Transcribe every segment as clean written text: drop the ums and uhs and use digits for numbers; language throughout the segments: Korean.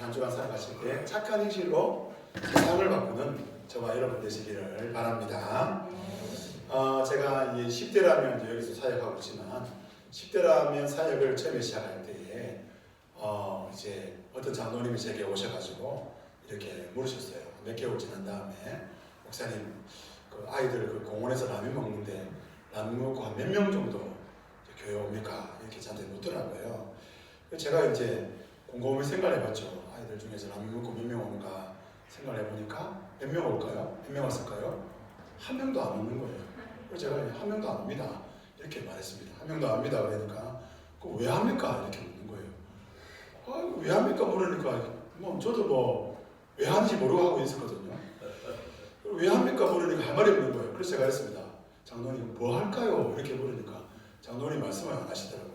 한 주간 살아가실 때 착한 행실로 세상을 바꾸는 저와 여러분 되시기를 바랍니다. 제가 10대라면 여기서 사역하고 있지만 10대라면 사역을 처음에 시작할 때에 이제 어떤 장로님이 제게 오셔가지고 이렇게 물으셨어요. 몇 개월 지난 다음에 목사님 그 아이들 그 공원에서 라면 먹는데 라면 먹고 한 몇 명 정도 교회 옵니까? 이렇게 저한테 묻더라고요. 제가 이제 곰곰이 생각해봤죠. 아이들 중에서 라면 먹고 몇 명 오는가 생각해보니까 몇 명 올까요? 몇 명 왔을까요? 한 명도 안 오는 거예요. 그래서 제가 한 명도 안 옵니다 이렇게 말했습니다. 한 명도 안 옵니다 그러니까 그 왜 합니까? 이렇게 묻는 거예요. 왜 합니까? 물으니까 저도 왜 하는지 모르고 하고 있었거든요. 왜 합니까? 물으니까 할 말이 없는 거예요. 그래서 제가 했습니다. 장로님 뭐 할까요? 이렇게 물으니까 장로님 말씀을 안 하시더라고요.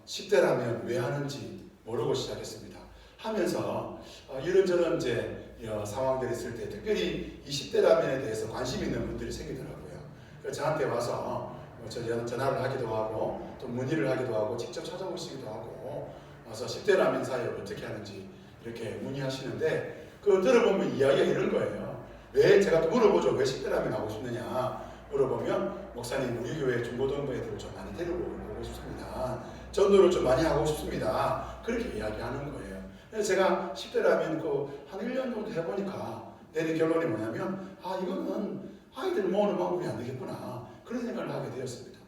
10대라면 왜 하는지 모르고 시작했습니다. 하면서 이런저런 이제 상황들이 있을 때 특별히 이 10대라면에 대해서 관심 있는 분들이 생기더라고요. 그래서 저한테 와서 전화를 하기도 하고 또 문의를 하기도 하고 직접 찾아오시기도 하고 와서 10대라면 사역 어떻게 하는지 이렇게 문의하시는데 그거 들어보면 이야기가 이런 거예요. 왜 제가 또 물어보죠. 왜 10대라면 하고 싶느냐 물어보면 목사님 우리 교회 중고등부 애들을 좀 많이 데리고 오고 싶습니다. 전도를 좀 많이 하고 싶습니다. 그렇게 이야기하는 거예요. 그래서 제가 10대라면 한 1년 정도 해보니까 내린 결론이 뭐냐면 이거는 아이들 모으는 방법이 안 되겠구나 그런 생각을 하게 되었습니다.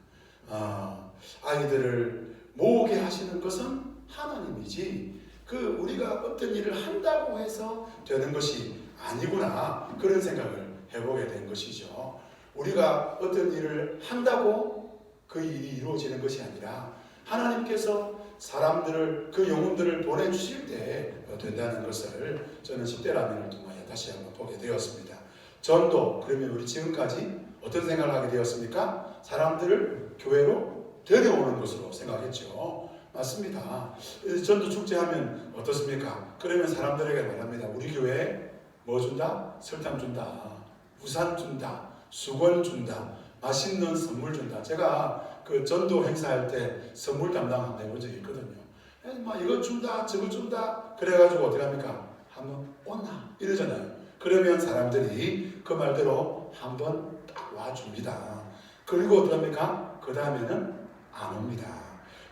아이들을 모으게 하시는 것은 하나님이지 우리가 어떤 일을 한다고 해서 되는 것이 아니구나 그런 생각을 해보게 된 것이죠. 우리가 어떤 일을 한다고 그 일이 이루어지는 것이 아니라 하나님께서 사람들을 그 영혼들을 보내주실 때 된다는 것을 저는 10대라면을 통하여 다시 한번 보게 되었습니다. 전도 그러면 우리 지금까지 어떤 생각을 하게 되었습니까? 사람들을 교회로 데려오는 것으로 생각했죠. 맞습니다. 전도 축제하면 어떻습니까? 그러면 사람들에게 말합니다. 우리 교회에 뭐 준다? 설탕 준다. 우산 준다. 수건 준다. 맛있는 선물 준다. 제가 그 전도 행사할 때 선물 담당 한번 해본 적이 있거든요. 이거 준다 저거 준다 그래가지고 어떻게 합니까? 한번 오나 이러잖아요. 그러면 사람들이 그 말대로 한번 딱 와줍니다. 그리고 어떻게 합니까? 그 다음에는 안 옵니다.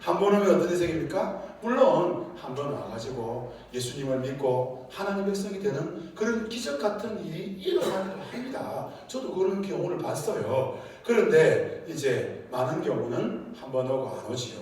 한 번 오면 어떤 인생입니까? 물론 한 번 와가지고 예수님을 믿고 하나님 백성이 되는 그런 기적 같은 일이 일어나기도 합니다. 저도 그런 경우를 봤어요. 그런데 이제 많은 경우는 한 번 오고 안 오지요.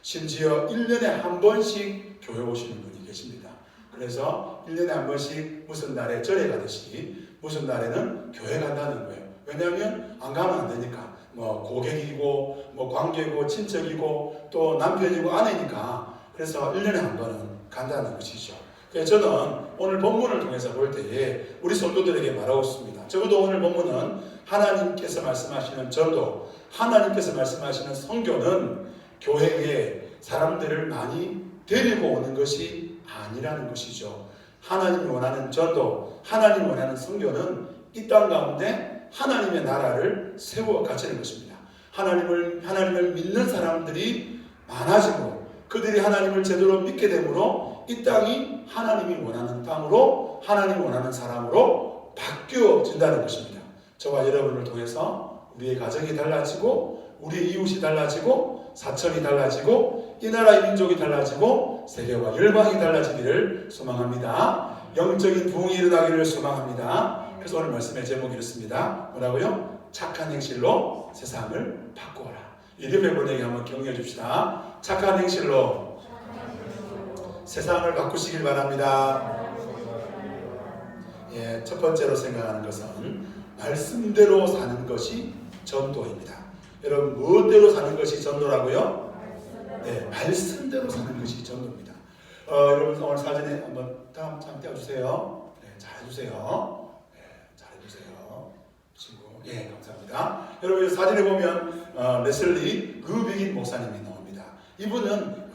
심지어 1년에 한 번씩 교회 오시는 분이 계십니다. 그래서 1년에 한 번씩 무슨 날에 절에 가듯이 무슨 날에는 교회 간다는 거예요. 왜냐하면 안 가면 안 되니까. 고객이고 관계고 친척이고 또 남편이고 아내니까 그래서 1년에 한 번은 간다는 것이죠. 그래서 저는 오늘 본문을 통해서 볼 때에 우리 성도들에게 말하고 있습니다. 적어도 오늘 본문은 하나님께서 말씀하시는 전도, 하나님께서 말씀하시는 선교는 교회에 사람들을 많이 데리고 오는 것이 아니라는 것이죠. 하나님이 원하는 전도, 하나님이 원하는 선교는 이 땅 가운데 하나님의 나라를 세워 가치는 것입니다. 하나님을 믿는 사람들이 많아지고 그들이 하나님을 제대로 믿게 되므로 이 땅이 하나님이 원하는 땅으로 하나님이 원하는 사람으로 바뀌어진다는 것입니다. 저와 여러분을 통해서 우리의 가정이 달라지고 우리의 이웃이 달라지고 사천이 달라지고 이 나라의 민족이 달라지고 세계와 열방이 달라지기를 소망합니다. 영적인 부흥이 일어나기를 소망합니다. 그래서 오늘 말씀의 제목이 이렇습니다. 뭐라고요? 착한 행실로 세상을 바꾸어라. 이름의 번역에 한번 격려해 줍시다. 착한 행실로 세상을 바꾸시길 바랍니다. 첫 번째로 생각하는 것은 말씀대로 사는 것이 전도입니다. 여러분 무엇대로 사는 것이 전도라고요? 말씀대로 사는 것이 전도입니다. 여러분 오늘 사진에 한번 다음 장 띄워주세요. 잘해주세요. 감사합니다. 여러분 사진에 보면 레슬리 루빅인 목사님이 나옵니다. 이분은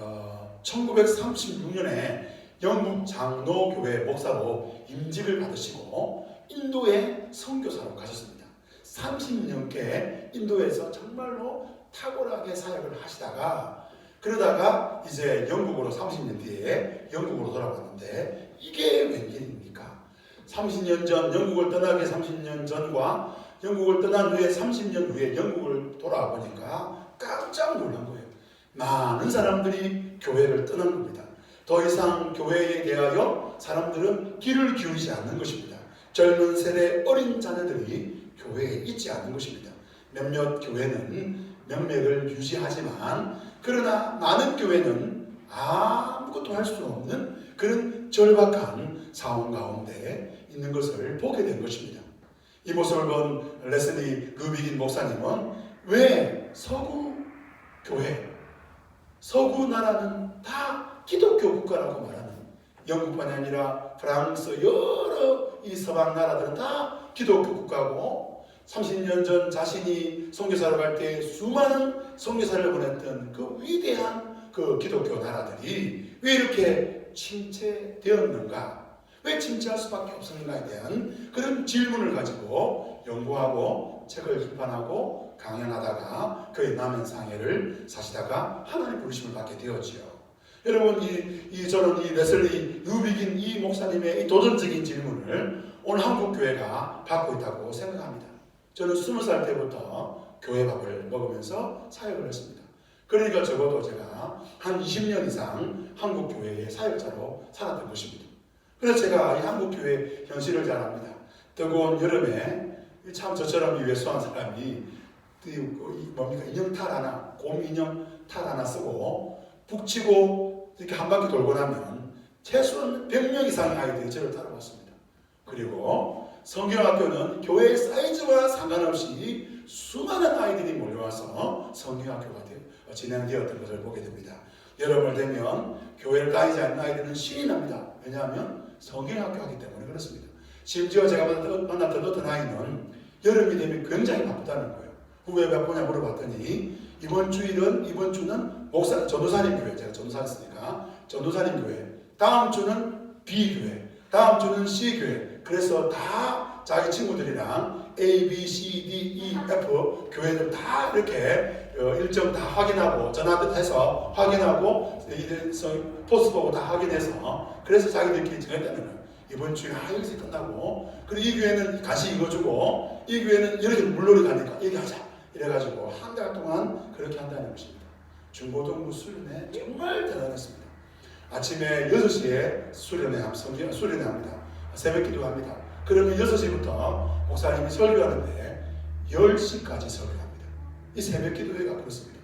1936년에 영국 장로교회 목사로 임직을 받으시고 인도에 선교사로 가셨습니다. 30년께 인도에서 정말로 탁월하게 사역을 하시다가 그러다가 이제 영국으로 30년 뒤에 영국으로 돌아왔는데 이게 웬일입니까? 30년 전 영국을 떠나기 30년 전과 영국을 떠난 후에 30년 후에 영국을 돌아와 보니까 깜짝 놀란 거예요. 많은 사람들이 교회를 떠난 겁니다. 더 이상 교회에 대하여 사람들은 귀를 기울이지 않는 것입니다. 젊은 세대 어린 자녀들이 교회에 있지 않는 것입니다. 몇몇 교회는 명맥을 유지하지만 그러나 많은 교회는 아무것도 할 수 없는 그런 절박한 상황 가운데 있는 것을 보게 된 것입니다. 이 모습을 본 레슬리 루비긴 목사님은 왜 서구 교회, 서구 나라는 다 기독교 국가라고 말하는, 영국만이 아니라 프랑스 여러 이 서방 나라들은 다 기독교 국가고 30년 전 자신이 선교사로 갈 때 수많은 선교사를 보냈던 그 위대한 그 기독교 나라들이 왜 이렇게 침체되었는가, 왜 침체할 수밖에 없었는가에 대한 그런 질문을 가지고 연구하고 책을 출판하고 강연하다가 그의 남은 상해를 사시다가 하나님 부르심을 받게 되었지요. 여러분, 저는 이 레슬리 루비긴 이 목사님의 이 도전적인 질문을 오늘 한국 교회가 받고 있다고 생각합니다. 저는 20살 때부터 교회 밥을 먹으면서 사역을 했습니다. 그러니까 적어도 제가 한 20년 이상 한국 교회의 사역자로 살았던 것입니다. 그래서 제가 이 한국 교회 현실을 잘 압니다. 뜨거운 여름에 참 저처럼 외소한 사람이 뭡니까, 인형 탈 하나, 곰 인형 탈 하나 쓰고 북치고 이렇게 한 바퀴 돌고 나면 최소한 100명 이상의 아이들이 저를 따라왔습니다. 그리고 성경학교는 교회의 사이즈와 상관없이 수많은 아이들이 몰려와서 성경학교가 진행되었던 것을 보게 됩니다. 여름을 되면 교회를 다니지 않는 아이들은 신이 납니다. 왜냐하면 성경학교 하기 때문에 그렇습니다. 심지어 제가 만났던 어떤 아이는 여름이 되면 굉장히 바쁘다는 거예요. 왜 바쁘냐 물어봤더니 이번 주는 전도사님 교회, 제가 전도사였으니까 전도사님 교회, 다음 주는 B 교회, 다음 주는 C 교회. 그래서 다 자기 친구들이랑 A, B, C, D, E, F 교회들 다 이렇게 일정 다 확인하고 전화해서 확인하고 포스 보고 다 확인해서 그래서 자기들끼리 정했다는 거예요. 이번 주에 여기서 끝나고 그리고 이 교회는 같이 이거 주고 이 교회는 이렇게 물놀이 가니까 얘기하자 이래가지고 한 달 동안 그렇게 한다는 것입니다. 중고등부 수련회 정말 대단했습니다. 아침에 6시에 수련회합니다. 새벽 기도합니다. 그러면 6시부터 목사님이 설교하는데 10시까지 설교합니다. 이 새벽 기도회가 그렇습니다.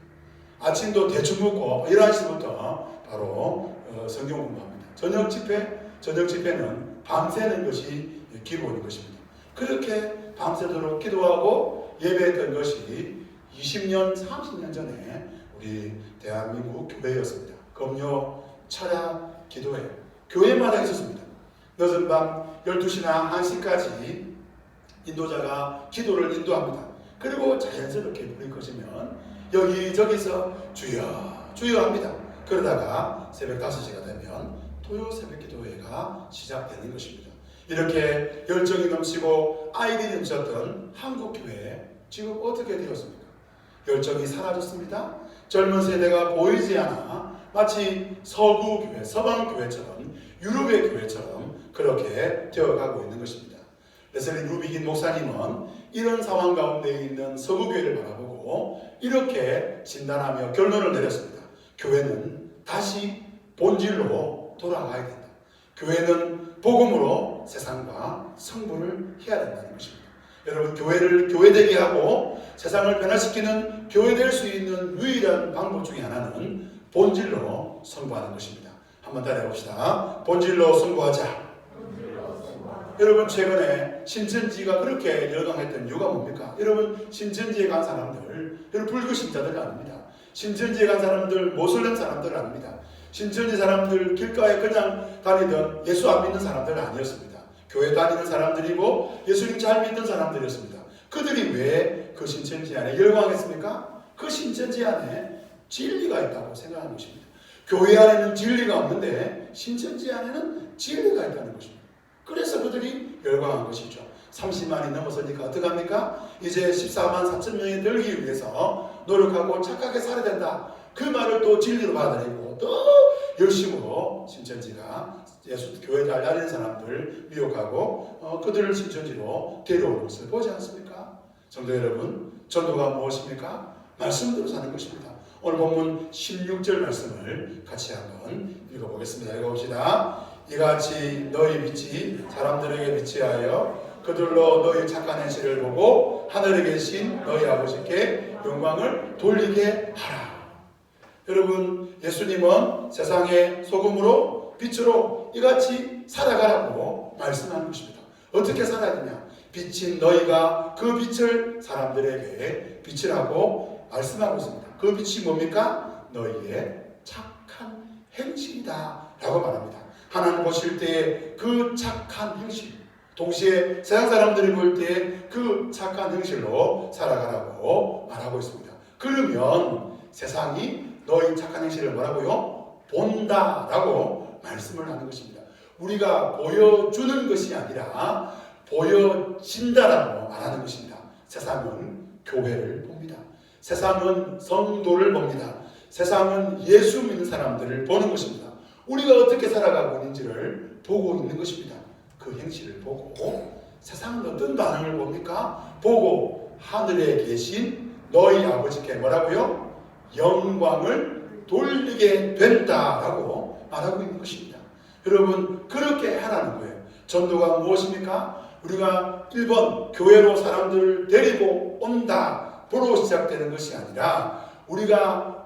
아침도 대충 먹고 11시부터 바로 성경 공부합니다. 저녁 집회는 밤새는 것이 기본인 것입니다. 그렇게 밤새도록 기도하고 예배했던 것이 20년, 30년 전에 우리 대한민국 교회였습니다. 금요, 철야, 기도회. 교회마다 있었습니다. 늦은 밤 12시나 1시까지 인도자가 기도를 인도합니다. 그리고 자연스럽게 불이 꺼지면 여기저기서 주여 주여 합니다. 그러다가 새벽 5시가 되면 토요 새벽 기도회가 시작되는 것입니다. 이렇게 열정이 넘치고 아이들이 넘쳤던 한국교회 지금 어떻게 되었습니까? 열정이 사라졌습니다. 젊은 세대가 보이지 않아 마치 서구교회, 서방교회처럼 유럽의 교회처럼 그렇게 되어가고 있는 것입니다. 레슬리 루비긴 목사님은 이런 상황 가운데 있는 서구교회를 바라보고 이렇게 진단하며 결론을 내렸습니다. 교회는 다시 본질로 돌아가야 된다. 교회는 복음으로 세상과 성불을 해야 된다는 것입니다. 여러분, 교회를 교회되게 하고 세상을 변화시키는 교회될 수 있는 유일한 방법 중에 하나는 본질로 승부하는 것입니다. 한번 따라해봅시다. 본질로 승부하자. 여러분, 최근에 신천지가 그렇게 열광했던 이유가 뭡니까? 여러분, 신천지에 간 사람들, 여러분 불교 신자들 아닙니다. 신천지에 간 사람들, 모슬렘 사람들 아닙니다. 신천지 사람들 길가에 그냥 다니던 예수 안 믿는 사람들 아니었습니다. 교회 다니는 사람들이고 예수님 잘 믿는 사람들이었습니다. 그들이 왜 그 신천지 안에 열광했습니까? 그 신천지 안에 진리가 있다고 생각하는 것입니다. 교회 안에는 진리가 없는데 신천지 안에는 진리가 있다는 것입니다. 그래서 그들이 열광한 것이죠. 30만이 넘었으니까 어떡합니까? 이제 14만 4천 명이 늘기 위해서 노력하고 착하게 살아야 된다. 그 말을 또 진리로 받아들이고 또 열심으로 신천지가 예수 교회 잘 다니는 사람들 미혹하고 그들을 신천지로 데려오는 것을 보지 않습니까? 성도 여러분, 전도가 무엇입니까? 말씀대로 사는 것입니다. 오늘 본문 16절 말씀을 같이 한번 읽어보겠습니다. 읽어봅시다. 이같이 너희 빛이 사람들에게 비치하여 그들로 너희 착한 행실을 보고 하늘에 계신 너희 아버지께 영광을 돌리게 하라. 여러분, 예수님은 세상의 소금으로 빛으로 이같이 살아가라고 말씀하는 것입니다. 어떻게 살아야 되냐? 빛인 너희가 그 빛을 사람들에게 비치라고 말씀하고 있습니다. 그 빛이 뭡니까? 너희의 착한 행실이다 라고 말합니다. 하나님 보실 때 그 착한 행실, 동시에 세상 사람들이 볼 때 그 착한 행실로 살아가라고 말하고 있습니다. 그러면 세상이 너희 착한 행실을 뭐라고요? 본다라고 말씀을 하는 것입니다. 우리가 보여주는 것이 아니라 보여진다라고 말하는 것입니다. 세상은 교회를 봅니다. 세상은 성도를 봅니다. 세상은 예수 믿는 사람들을 보는 것입니다. 우리가 어떻게 살아가고 있는지를 보고 있는 것입니다. 그 행실을 보고 세상은 어떤 반응을 봅니까? 보고 하늘에 계신 너희 아버지께 뭐라고요? 영광을 돌리게 된다라고 말하고 있는 것입니다. 여러분, 그렇게 하라는 거예요. 전도가 무엇입니까? 우리가 1번 교회로 사람들을 데리고 온다로 시작되는 것이 아니라 우리가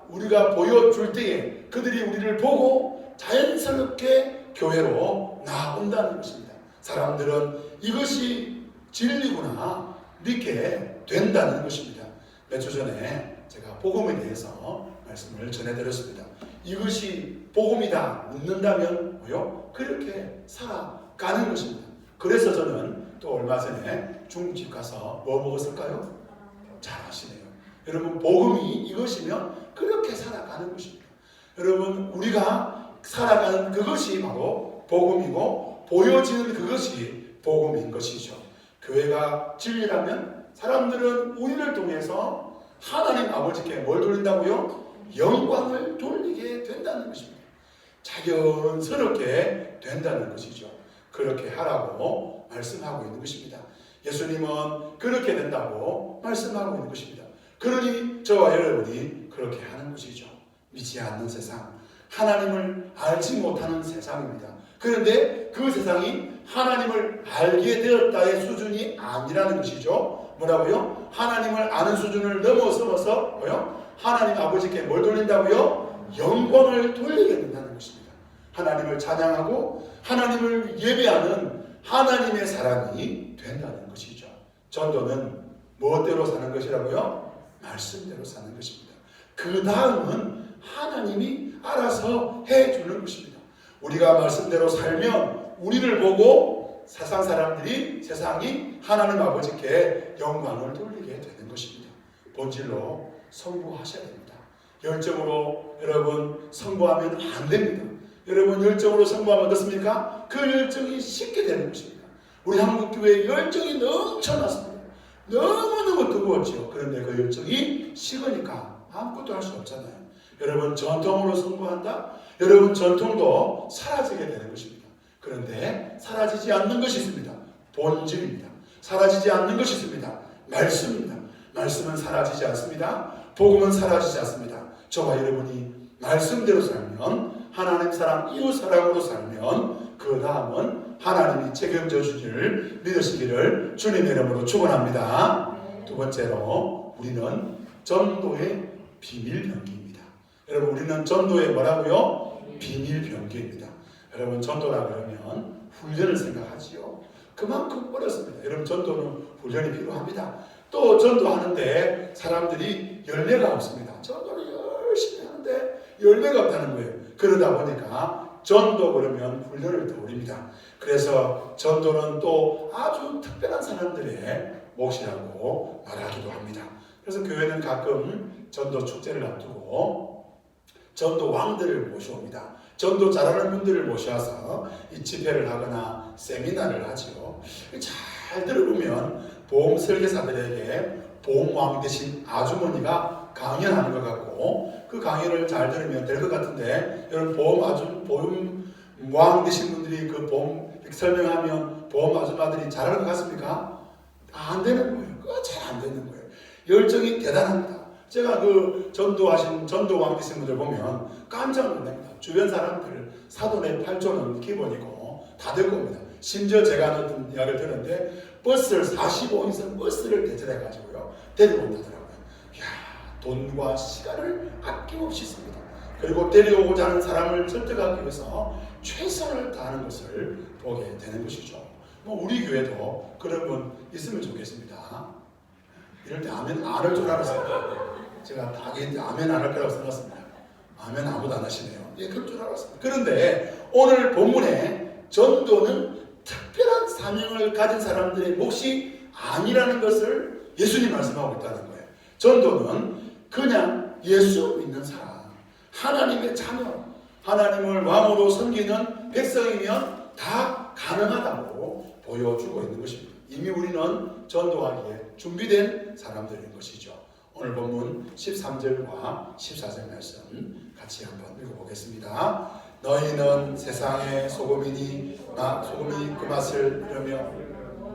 보여줄 때에 그들이 우리를 보고 자연스럽게 교회로 나온다는 것입니다. 사람들은 이것이 진리구나 믿게 된다는 것입니다. 몇 주 전에 제가 복음에 대해서 말씀을 전해드렸습니다. 이것이 복음이다 묻는다면 뭐요? 그렇게 살아가는 것입니다. 그래서 저는 또 얼마 전에 중국집 가서 뭐 먹었을까요? 잘 아시네요. 여러분, 복음이 이것이면 그렇게 살아가는 것입니다. 여러분, 우리가 살아가는 그것이 바로 복음이고 보여지는 그것이 복음인 것이죠. 교회가 진리라면 사람들은 우리를 통해서 하나님 아버지께 뭘 돌린다고요? 영광을 돌리게 된다는 것입니다. 자연스럽게 된다는 것이죠. 그렇게 하라고 말씀하고 있는 것입니다. 예수님은 그렇게 된다고 말씀하고 있는 것입니다. 그러니 저와 여러분이 그렇게 하는 것이죠. 믿지 않는 세상, 하나님을 알지 못하는 세상입니다. 그런데 그 세상이 하나님을 알게 되었다의 수준이 아니라는 것이죠. 뭐라고요? 하나님을 아는 수준을 넘어서서 뭐요? 하나님 아버지께 뭘 돌린다고요? 영광을 돌리게 된다는 것입니다. 하나님을 찬양하고 하나님을 예배하는 하나님의 사람이 된다는 것이죠. 전도는 무엇대로 사는 것이라고요? 말씀대로 사는 것입니다. 그 다음은 하나님이 알아서 해주는 것입니다. 우리가 말씀대로 살면 우리를 보고 세상 사람들이, 세상이 하나님 아버지께 영광을 돌리게 되는 것입니다. 본질로 성부하셔야 됩니다. 열정으로 여러분 성부하면 안 됩니다. 여러분, 열정으로 성부하면 어떻습니까? 그 열정이 식게 되는 것입니다. 우리 한국교회의 열정이 넘쳐났습니다. 너무너무 뜨거웠죠. 그런데 그 열정이 식으니까 아무것도 할 수 없잖아요. 여러분, 전통으로 성부한다? 여러분, 전통도 사라지게 되는 것입니다. 그런데 사라지지 않는 것이 있습니다. 본질입니다. 사라지지 않는 것이 있습니다. 말씀입니다. 말씀은 사라지지 않습니다. 복음은 사라지지 않습니다. 저와 여러분이 말씀대로 살면, 하나님 사랑, 이웃 사랑으로 살면 그 다음은 하나님이 책임져 주기를 믿으시기를 주님의 이름으로 축원합니다. 두 번째로 우리는 전도의 비밀병기입니다. 여러분, 우리는 전도의 뭐라고요? 비밀병기입니다. 여러분, 전도라 그러면 훈련을 생각하지요. 그만큼 어렵습니다. 여러분, 전도는 훈련이 필요합니다. 또 전도하는데 사람들이 열매가 없습니다. 전도를 열심히 하는데 열매가 없다는 거예요. 그러다 보니까 전도 그러면 훈련을 떠올립니다. 그래서 전도는 또 아주 특별한 사람들의 몫이라고 말하기도 합니다. 그래서 교회는 가끔 전도 축제를 앞두고 전도 왕들을 모셔옵니다. 전도 잘하는 분들을 모셔서 이 집회를 하거나 세미나를 하죠. 잘 들어보면 보험 설계사들에게 보험왕 되신 아주머니가 강연하는 것 같고, 그 강연을 잘 들으면 될 것 같은데, 여러분 보험왕 되신 분들이 그 보험 설명하면 보험 아줌마들이 잘할 것 같습니까? 안 되는 거예요. 그거 잘 안 되는 거예요. 열정이 대단합니다. 제가 그 전도왕 되신 분들 보면 깜짝 놀랍니다. 주변 사람들 사돈의 8조는 기본이고 다 될 겁니다. 심지어 제가 어떤 이야기를 들었는데 버스를 45인승 버스를 대절해가지고요 데리고 온다더라고요. 이야, 돈과 시간을 아낌없이 씁니다. 그리고 데려오고자 하는 사람을 설득하기 위해서 최선을 다하는 것을 보게 되는 것이죠. 우리 교회도 그런 분 있으면 좋겠습니다. 이럴 때 아멘 안 할 줄 알았어요. 제가 당연히 아멘 안 할 거라고 생각했습니다. 아멘 아무도 안 하시네요. 예, 그럴 줄 알았습니다. 그런데 오늘 본문에 전도는 특별한 사명을 가진 사람들의 몫이 아니라는 것을 예수님 말씀하고 있다는 거예요. 전도는 그냥 예수 믿는 사람, 하나님의 자녀, 하나님을 왕으로 섬기는 백성이면 다 가능하다고 보여주고 있는 것입니다. 이미 우리는 전도하기에 준비된 사람들인 것이죠. 오늘 본문 13절과 14절 말씀 같이 한번 읽어보겠습니다. 너희는 세상의 소금이니 소금이 그 맛을 잃으며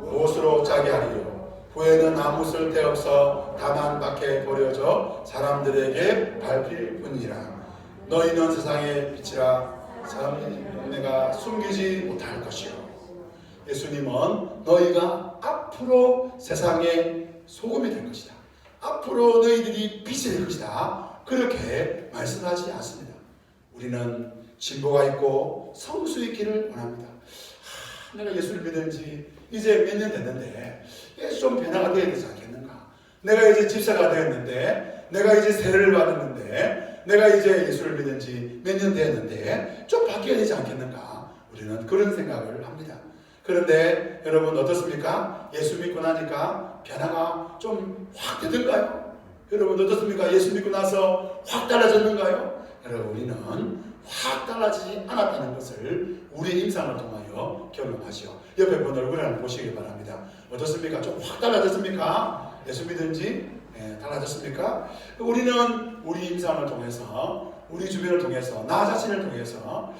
무엇으로 짜게 하리요. 후에는 아무 쓸데없어 다만 밖에 버려져 사람들에게 밟힐 뿐이라. 너희는 세상의 빛이라 사람이 내가 숨기지 못할 것이요. 예수님은 너희가 앞으로 세상의 소금이 될 것이다. 앞으로 너희들이 빛이 될 것이다. 그렇게 말씀하지 않습니다. 우리는 진보가 있고 성수 있기를 원합니다. 내가 예수를 믿은 지 이제 몇 년 됐는데 이제 좀 변화가 되어야 되지 않겠는가. 내가 이제 집사가 되었는데, 내가 이제 세례를 받았는데, 내가 이제 예수를 믿은 지 몇 년 되었는데 좀 바뀌어야 되지 않겠는가. 우리는 그런 생각을 합니다. 그런데 여러분 어떻습니까? 예수 믿고 나니까 변화가 좀 확 되던가요? 여러분 어떻습니까? 예수 믿고 나서 확 달라졌는가요? 여러분 우리는 확 달라지지 않았다는 것을 우리의 임상을 통하여 경험하시오. 옆에 본 얼굴을 한번 보시기 바랍니다. 어떻습니까? 좀 확 달라졌습니까? 예수 믿은지 달라졌습니까? 우리는 우리 임상을 통해서, 우리 주변을 통해서, 나 자신을 통해서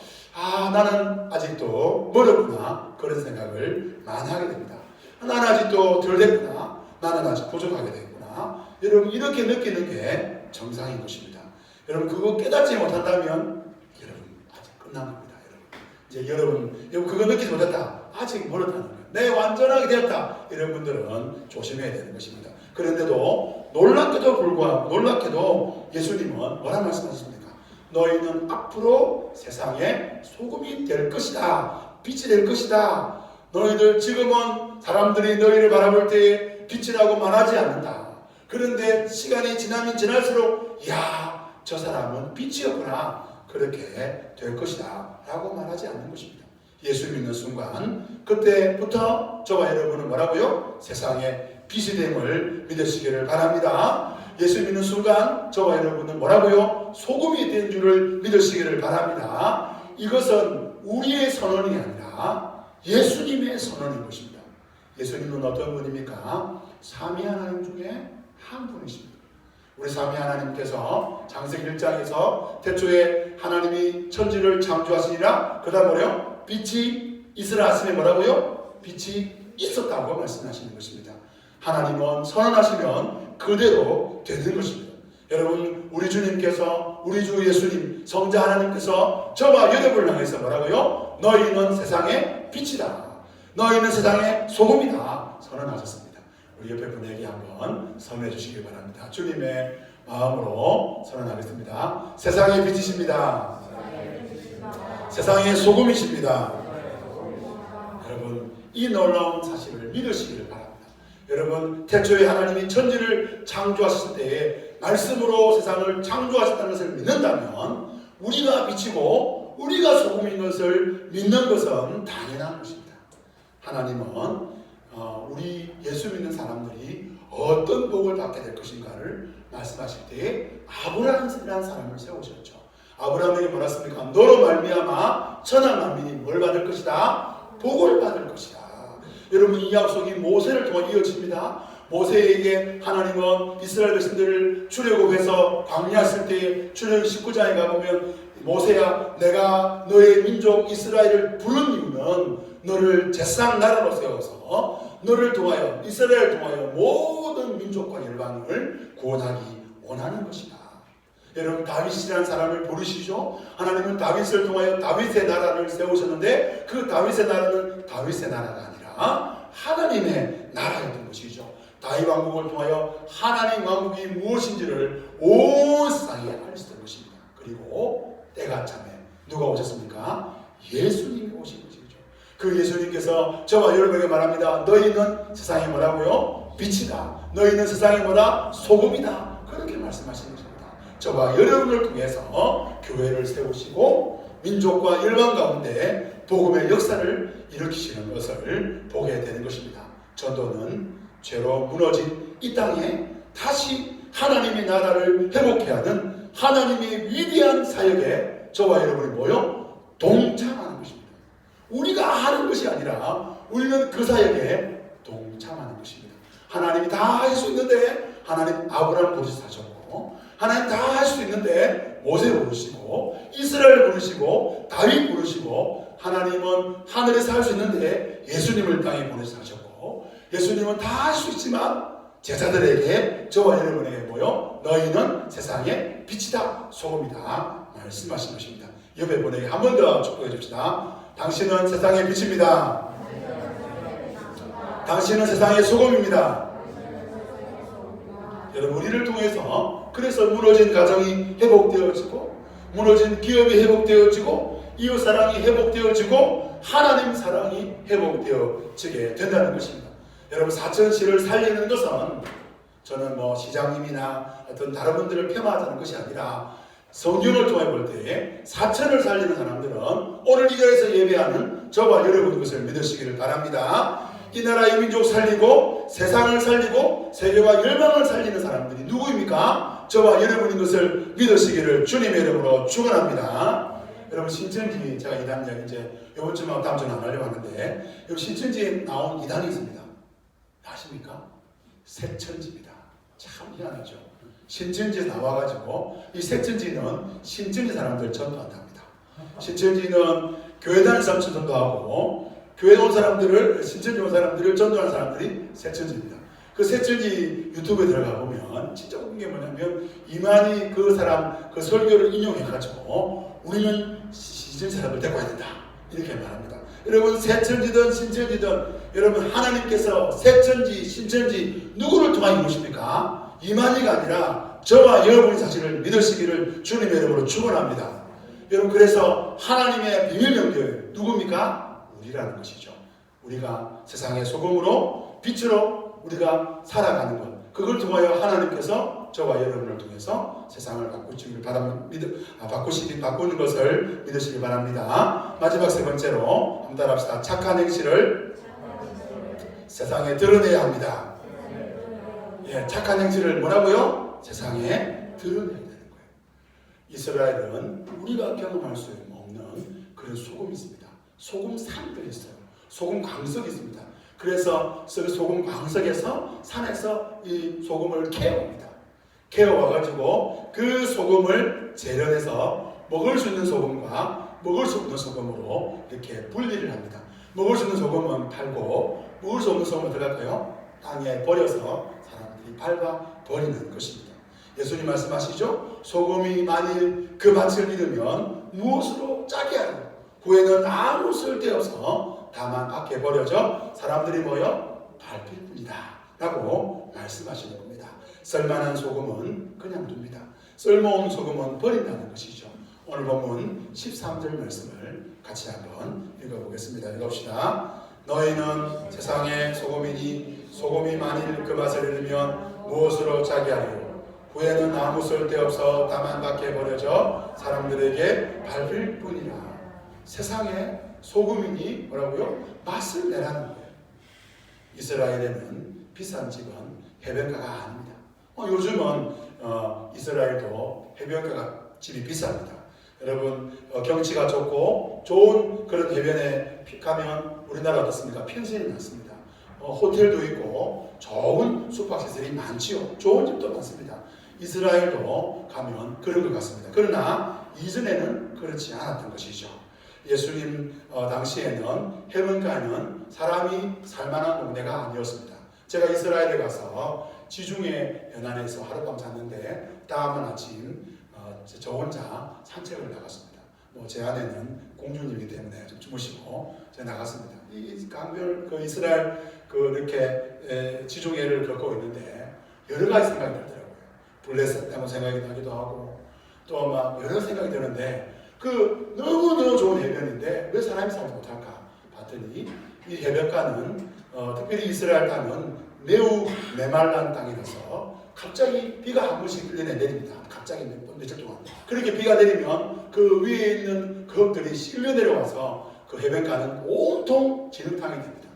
나는 아직도 멀었구나 그런 생각을 많이 하게 됩니다. 나는 아직도 덜 됐구나. 나는 아직 부족하게 됐구나. 여러분 이렇게 느끼는 게 정상인 것입니다. 여러분 그거 깨닫지 못한다면 여러분 아직 끝난 겁니다. 이제 여러분 그거 느끼지 못했다. 아직 멀었다는 거예요. 내 완전하게 되었다. 이런 분들은 조심해야 되는 것입니다. 그런데도 놀랍게도 예수님은 뭐라 말씀하셨습니까? 너희는 앞으로 세상의 소금이 될 것이다. 빛이 될 것이다. 너희들 지금은 사람들이 너희를 바라볼 때 빛이라고 말하지 않는다. 그런데 시간이 지나면 지날수록 저 사람은 빛이었구나. 그렇게 될 것이다 라고 말하지 않는 것입니다. 예수 믿는 순간 그때부터 저와 여러분은 뭐라고요? 세상의 빛이 됨을 믿으시기를 바랍니다. 예수 믿는 순간 저와 여러분은 뭐라고요? 소금이 된 줄을 믿으시기를 바랍니다. 이것은 우리의 선언이 아니라 예수님의 선언인 것입니다. 예수님은 어떤 분입니까? 삼위 하나님 중에 한 분이십니다. 우리 삼위 하나님께서 창세기 1장에서 태초에 하나님이 천지를 창조하시니라. 그 다음 뭐래요? 빛이 있으라 하시니 뭐라고요? 빛이 있었다고 말씀하시는 것입니다. 하나님은 선언하시면 그대로 되는 것입니다. 여러분 우리 주님께서, 우리 주 예수님 성자 하나님께서 저와 여러분을 향해서 뭐라고요? 너희는 세상의 빛이다. 너희는 세상의 소금이다. 선언하셨습니다. 우리 옆에 분에게 한번 선언해 주시기 바랍니다. 주님의 마음으로 선언하겠습니다. 세상의 빛이십니다. 세상의 소금이십니다. 여러분 이 놀라운 사실을 믿으시기를 바랍니다. 여러분 태초에 하나님이 천지를 창조하셨을 때에 말씀으로 세상을 창조하셨다는 것을 믿는다면 우리가 빛이고 우리가 소금인 것을 믿는 것은 당연한 것입니다. 하나님은 우리 예수 믿는 사람들이 어떤 복을 받게 될 것인가를 말씀하실 때에 아브라함이라는 사람을 세우셨죠. 아브라함에게 뭐라 했습니까? 너로 말미암아 천하 만민이 뭘 받을 것이다? 복을 받을 것이다. 여러분, 이 약속이 모세를 통해 이어집니다. 모세에게 하나님은 이스라엘 백성들을 출애굽해서 광야 있을 때 출애굽 19장에 가보면 모세야, 내가 너의 민족 이스라엘을 부른 이유는 너를 제사장 나라로 세워서 너를 통하여, 이스라엘을 통하여 모든 민족과 열방을 구원하기 원하는 것이다. 여러분, 다윗이라는 사람을 부르시죠. 하나님은 다윗을 통하여 다윗의 나라를 세우셨는데 그 다윗의 나라는 다윗의 나라가 아니라 하나님의 나라였던 것이죠. 다윗 왕국을 통하여 하나님 왕국이 무엇인지를 온 세상에 알 수 있는 것입니다. 그리고 때가 참에 누가 오셨습니까? 예수님이 오신 것이죠. 그 예수님께서 저와 여러분에게 말합니다. 너희는 세상에 뭐라고요? 빛이다. 너희는 세상에 뭐다? 소금이다. 그렇게 말씀하시는 것입니다. 저와 여러분을 통해서 교회를 세우시고 민족과 열방 가운데 복음의 역사를 일으키시는 것을 보게 되는 것입니다. 전도는 죄로 무너진 이 땅에 다시 하나님의 나라를 회복해 하는 하나님의 위대한 사역에 저와 여러분이 모여 동참하는 것입니다. 우리가 하는 것이 아니라 우리는 그 사역에 동참하는 것입니다. 하나님이 다 할 수 있는데 하나님 아브라함 부르시고, 하나님 다 할 수 있는데 모세 부르시고, 이스라엘 부르시고, 다윗 부르시고, 하나님은 하늘에서 할 수 있는데 예수님을 땅에 보내셔서, 예수님은 다 할 수 있지만 제자들에게, 저와 여러분에게 모여 너희는 세상의 빛이다, 소금이다 말씀하신 것입니다. 옆에 분에게 한 번 더 축복해 줍시다. 당신은 세상의 빛입니다. 당신은 세상의 소금입니다. 여러분, 우리를 통해서 그래서 무너진 가정이 회복되어지고, 무너진 기업이 회복되어지고, 이웃 사랑이 회복되어지고, 하나님 사랑이 회복되어지게 된다는 것입니다. 여러분, 사천시를 살리는 것은 저는 시장님이나 어떤 다른 분들을 폄하하자는 것이 아니라 성경을 통해 볼 때에 사천을 살리는 사람들은 오늘 이 자리에서 예배하는 저와 여러분 것을 믿으시기를 바랍니다. 이 나라 이 민족 살리고 세상을 살리고 세계와 열방을 살리는 사람들이 누구입니까? 저와 여러분인 것을 믿으시기를 주님의 이름으로 축원합니다. 여러분, 신천지 제가 이단 이야기 이제 이번 주만 다음 주는 안 하려고 하는데, 여기 신천지에 나온 이단이 있습니다. 아십니까? 새천지입니다. 참 희한하죠. 신천지에 나와가지고 이 새천지는 신천지 사람들 전도한답니다. 신천지는 교회 다니는 사람 전도하고, 교회 온 사람들을, 신천지 온 사람들을 전도하는 사람들이 새천지입니다. 그 새천지 유튜브에 들어가 보면 진짜 웃긴 게 뭐냐면, 이만희 그 사람 그 설교를 인용해가지고 우리는 신천지 사람을 데리고 와야 된다 이렇게 말합니다. 여러분, 새천지든 신천지든 여러분, 하나님께서 새천지 신천지 누구를 통하여 이루십니까? 이만희가 아니라 저와 여러분이 자신을 믿으시기를 주님의 이름으로 축원합니다. 여러분, 그래서 하나님의 비밀 명절 누굽니까? 우리라는 것이죠. 우리가 세상의 소금으로 빛으로 우리가 살아가는 것, 그걸 통하여 하나님께서 저와 여러분을 통해서 세상을 바꾸는 것을 믿으시기 바랍니다. 마지막 세 번째로 한번 따라합시다. 착한 행실을 세상에 드러내야 합니다. 예, 착한 행실을 뭐라고요? 세상에 드러내야 되는 거예요. 이스라엘은 우리가 경험할 수 없는 그런 소금이 있습니다. 소금 산들이 있어요. 소금 광석이 있습니다. 그래서 소금 광석에서 산에서 이 소금을 캐옵니다. 캐어와가지고 그 소금을 재련해서 먹을 수 있는 소금과 먹을 수 없는 소금으로 이렇게 분리를 합니다. 먹을 수 있는 소금은 팔고, 먹을 수 없는 소금은 들어갈까요? 땅에 버려서 사람들이 밟아 버리는 것입니다. 예수님 말씀하시죠? 소금이 만일 그 맛을 잃으면 무엇으로 짜게 하고 후에는 아무 쓸데없어 다만 밖에 버려져 사람들이 모여 밟힐 뿐이다 라고 말씀하시는 겁니다. 쓸만한 소금은 그냥 둡니다. 쓸모없는 소금은 버린다는 것이죠. 오늘 본문 13절 말씀을 같이 한번 읽어보겠습니다. 읽읍시다. 너희는 세상의 소금이니 소금이 만일 그 맛을 잃으면 무엇으로 짜게 하리요? 후에는 아무 쓸데없어 다만 밖에 버려져 사람들에게 밟힐 뿐이라. 세상에 소금이니 뭐라고요? 맛을 내라는 거예요. 이스라엘에는 비싼 집은 해변가가 아닙니다. 요즘은 이스라엘도 해변가가 집이 비쌉니다. 여러분, 경치가 좋고 좋은 그런 해변에 가면 우리나라 어떻습니까? 펜션이 많습니다. 호텔도 있고 좋은 숙박시설이 많지요. 좋은 집도 많습니다. 이스라엘도 가면 그런 것 같습니다. 그러나 이전에는 그렇지 않았던 것이죠. 예수님 당시에는 해변가는 사람이 살만한 동네가 아니었습니다. 제가 이스라엘에 가서 지중해 연안에서 하룻밤 잤는데 다음날 아침 저 혼자 산책을 나갔습니다. 제 아내는 공주님이기 때문에 좀 주무시고 제가 나갔습니다. 이 강별 그 이스라엘 이렇게 지중해를 걷고 있는데 여러 가지 생각이 들더라고요. 블레셋 때문에 생각이 나기도 하고 또 막 여러 생각이 드는데 너무너무 좋은 해변인데 왜 사람이 살지 못할까 봤더니 이 해변가는 특별히 이스라엘 땅은 매우 메말란 땅이라서 갑자기 비가 한 번씩 1년에 내립니다. 갑자기 며칠 동안. 그렇게 비가 내리면 그 위에 있는 것들이 실려 내려와서 그 해변가는 온통 진흙탕이 됩니다.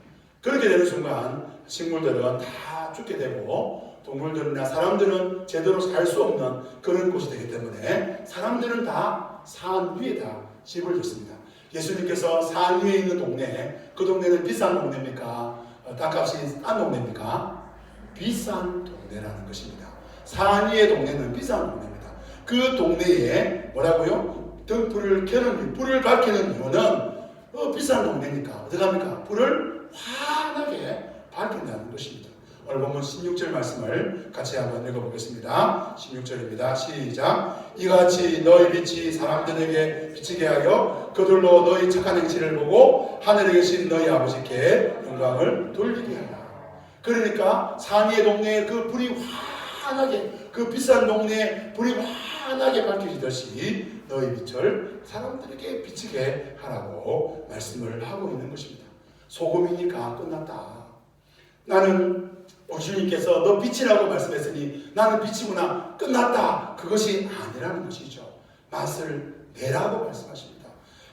그렇게 되는 순간 식물들은 다 죽게 되고 동물들이나 사람들은 제대로 살 수 없는 그런 곳이 되기 때문에 사람들은 다 산 위에다 집을 짓습니다. 예수님께서 산 위에 있는 동네, 그 동네는 비싼 동네입니까? 땅값이 싼 동네입니까? 비싼 동네라는 것입니다. 산 위의 동네는 비싼 동네입니다. 그 동네에 뭐라고요? 등불을 켜는, 불을 밝히는 이유는 비싼 동네니까 어떻게 합니까? 불을 환하게 밝힌다는 것입니다. 오늘 본문 16절 말씀을 같이 한번 읽어보겠습니다. 16절입니다. 시작. 이같이 너희 빛이 사람들에게 비치게 하여 그들로 너희 착한 행실을 보고 하늘에 계신 너희 아버지께 영광을 돌리게 하라. 그러니까 산위의 동네에 그 불이 환하게, 그 비싼 동네에 불이 환하게 밝혀지듯이 너희 빛을 사람들에게 비치게 하라고 말씀을 하고 있는 것입니다. 소금이니까 끝났다. 나는 주님께서 너 빛이라고 말씀했으니 나는 빛이구나 끝났다. 그것이 아니라는 것이죠. 맛을 내라고 말씀하십니다.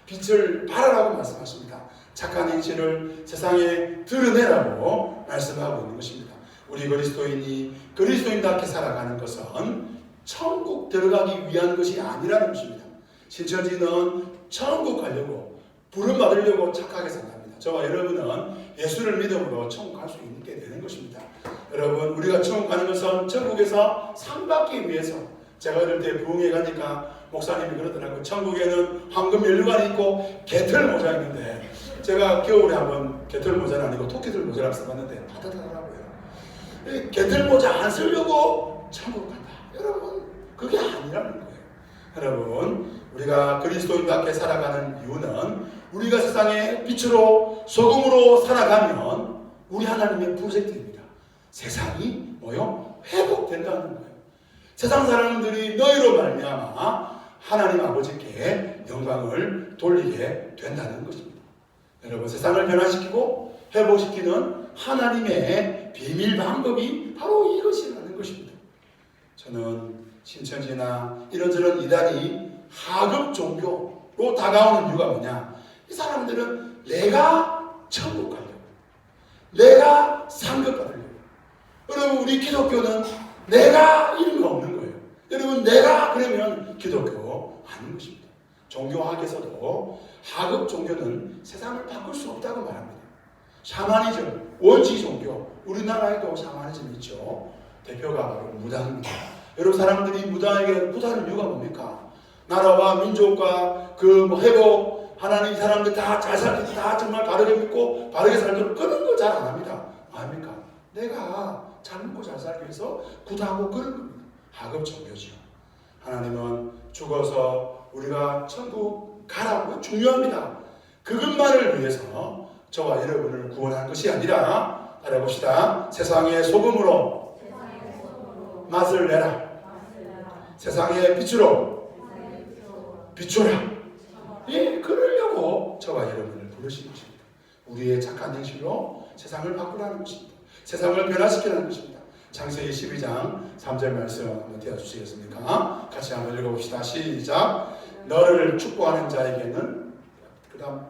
빛을 발하라고 말씀하십니다. 착한 행실을 세상에 드러내라고 말씀하고 있는 것입니다. 우리 그리스도인이 그리스도인답게 살아가는 것은 천국 들어가기 위한 것이 아니라는 것입니다. 신천지는 천국 가려고 부름 받으려고 착하게 생각합니다. 저와 여러분은 예수를 믿음으로 천국 갈 수 있게 되는 것입니다. 여러분, 우리가 천국 가는 것은 천국에서 상 받기 위해서. 제가 어릴 때 부흥회 가니까 목사님이 그러더라고요. 천국에는 황금 연료관이 있고 개털 모자 있는데 제가 겨울에 한번 개털 모자는 아니고 토끼들 모자를 써봤는데 받아더라고요. 개털 모자 안 쓰려고 천국 간다. 여러분, 그게 아니라는 거예요. 여러분, 우리가 그리스도인답게 살아가는 이유는 우리가 세상의 빛으로 소금으로 살아가면 우리 하나님의 프로젝트입니다. 세상이 회복된다는 거예요. 세상 사람들이 너희로 말미암아 하나님 아버지께 영광을 돌리게 된다는 것입니다. 여러분, 세상을 변화시키고 회복시키는 하나님의 비밀 방법이 바로 이것이라는 것입니다. 저는 신천지나 이런저런 이단이 하급 종교로 다가오는 이유가 뭐냐? 이 사람들은 내가 천국 가려고, 내가 상급 받으려고. 여러분, 우리 기독교는 내가 이런 거 없는 거예요. 여러분, 내가 그러면 기독교 아닌 것입니다. 종교학에서도 하급 종교는 세상을 바꿀 수 없다고 말합니다. 샤머니즘, 원시 종교, 우리나라에도 샤머니즘 있죠. 대표가 바로 무당입니다. 여러분, 사람들이 무당에게 부탁하는 이유가 뭡니까? 나라와 민족과 회복, 하나님 사람들 다 잘 살기, 다 정말 바르게 믿고 바르게 살도록 그런 거 잘 안 합니다. 아닙니까? 내가 잘 먹고 잘 살기 위해서 구타하고 그런 겁니다. 하급 종교죠. 하나님은 죽어서 우리가 천국 가라고 중요합니다. 그것만을 위해서 저와 여러분을 구원한 것이 아니라, 따라봅시다. 세상의 소금으로 맛을 내라. 세상의 빛으로 비추라. 예, 그러려고 저와 여러분을 부르신 것입니다. 우리의 착한 행실로 세상을 바꾸라는 것입니다. 세상을 변화시키라는 것입니다. 창세기 12장 3절 말씀 한번 띄워주시겠습니까? 같이 한번 읽어봅시다. 시작. 너를 축복하는 자에게는, 그 다음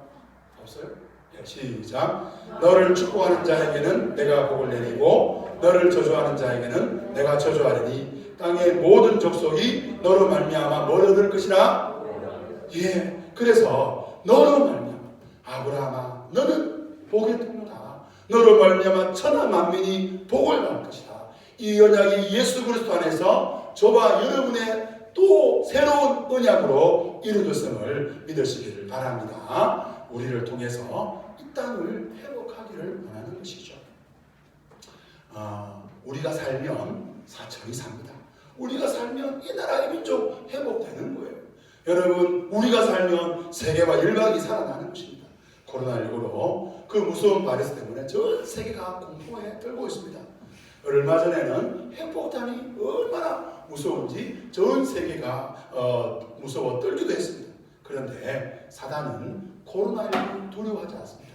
없어요? 네, 시작. 너를 축복하는 자에게는 내가 복을 내리고 너를 저주하는 자에게는 내가 저주하리니 땅의 모든 족속이 너로 말미암아 뭘 얻을 것이라? 예, 그래서 너로 말미암아 아브라함아 너는 복의 통로다. 너로 말미암아 천하 만민이 복을 받을 것이다. 이 언약이 예수 그리스도 안에서 저와 여러분의 또 새로운 언약으로 이루어졌음을 믿으시기를 바랍니다. 우리를 통해서 이 땅을 회복하기를 원하는 것이죠. 우리가 살면 사천이 삽니다. 우리가 살면 이 나라의 민족 회복되는 거예요. 여러분, 우리가 살면 세계와 일각이 살아나는 것입니다. 코로나19로 그 무서운 바이러스 때문에 전 세계가 공포에 들고 있습니다. 얼마 전에는 핵폭탄이 얼마나 무서운지 전 세계가 무서워 떨기도 했습니다. 그런데 사단은 코로나19를 두려워하지 않습니다.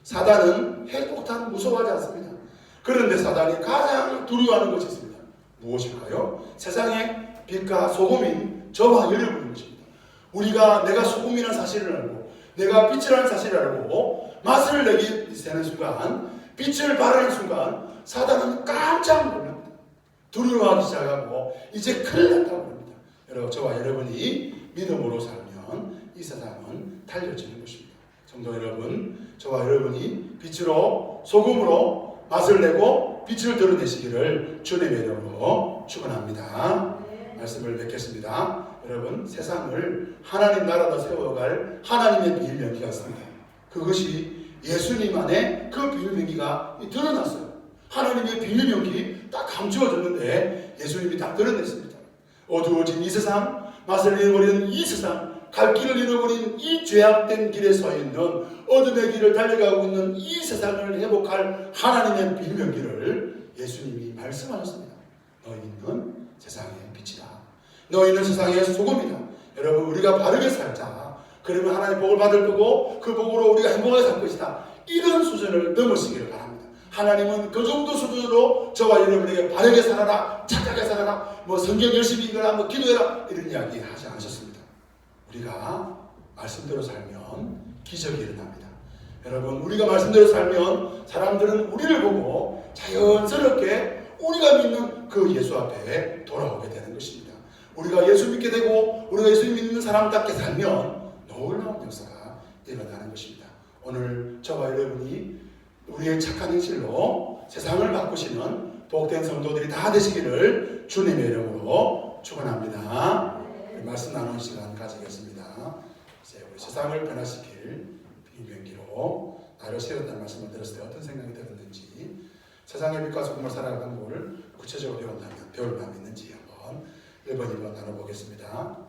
사단은 핵폭탄 무서워하지 않습니다. 그런데 사단이 가장 두려워하는 것이 있습니다. 무엇일까요? 세상의 빛과 소금인 저와 여러분인 것입니다. 우리가 내가 소금이라는 사실을 알고 내가 빛이라는 사실을 알고 맛을 내기 되는 순간, 빛을 발하는 순간 사단은 깜짝 놀랍니다. 두려워하기 시작하고 이제 큰일 났다고 합니다. 여러분, 저와 여러분이 믿음으로 살면 이 세상은 달려지는 것입니다. 성도 여러분, 저와 여러분이 빛으로 소금으로 맛을 내고 빛을 드러내시기를 주님의 이름으로 축원합니다. 말씀을 맺겠습니다. 여러분, 세상을 하나님 나라로 세워갈 하나님의 비밀명기가 있습니다. 그것이 예수님 안에 그 비밀명기가 드러났어요. 하나님의 비밀명기 딱 감추어졌는데 예수님이 딱 드러냈습니다. 어두워진 이 세상, 맛을 잃어버린 이 세상, 갈 길을 잃어버린 이 죄악된 길에 서 있는 어둠의 길을 달려가고 있는 이 세상을 회복할 하나님의 비밀명기를 예수님이 말씀하셨습니다. 너희는 세상의 빛이다. 너희는 세상의 소금이다. 여러분, 우리가 바르게 살자. 그러면 하나님 복을 받을 거고 그 복으로 우리가 행복하게 살 것이다. 이런 수준을 넘으시기를 바랍니다. 하나님은 그 정도 수준으로 저와 여러분에게 바르게 살아라, 착하게 살아라, 성경 열심히 읽어라, 기도해라 이런 이야기 하지 않으셨습니다. 우리가 말씀대로 살면 기적이 일어납니다. 여러분, 우리가 말씀대로 살면 사람들은 우리를 보고 자연스럽게 우리가 믿는 그 예수 앞에 돌아오게 되는 것입니다. 우리가 예수 믿게 되고 우리가 예수 믿는 사람답게 살면 놀라운 역사가 일어나는 것입니다. 오늘 저와 여러분이 우리의 착한 행실로 세상을 바꾸시는 복된 성도들이 다 되시기를 주님의 이름으로 축원합니다. 말씀 나누는 시간 가지겠습니다. 이제 우리 세상을 변화시킬 비밀명기로 나를 세웠다는 말씀을 들었을 때 어떤 생각이 들었는지, 세상의 빛과 소금을 살아가는 것을 구체적으로 배울 만 있는지 한번 1번, 2번 나눠보겠습니다.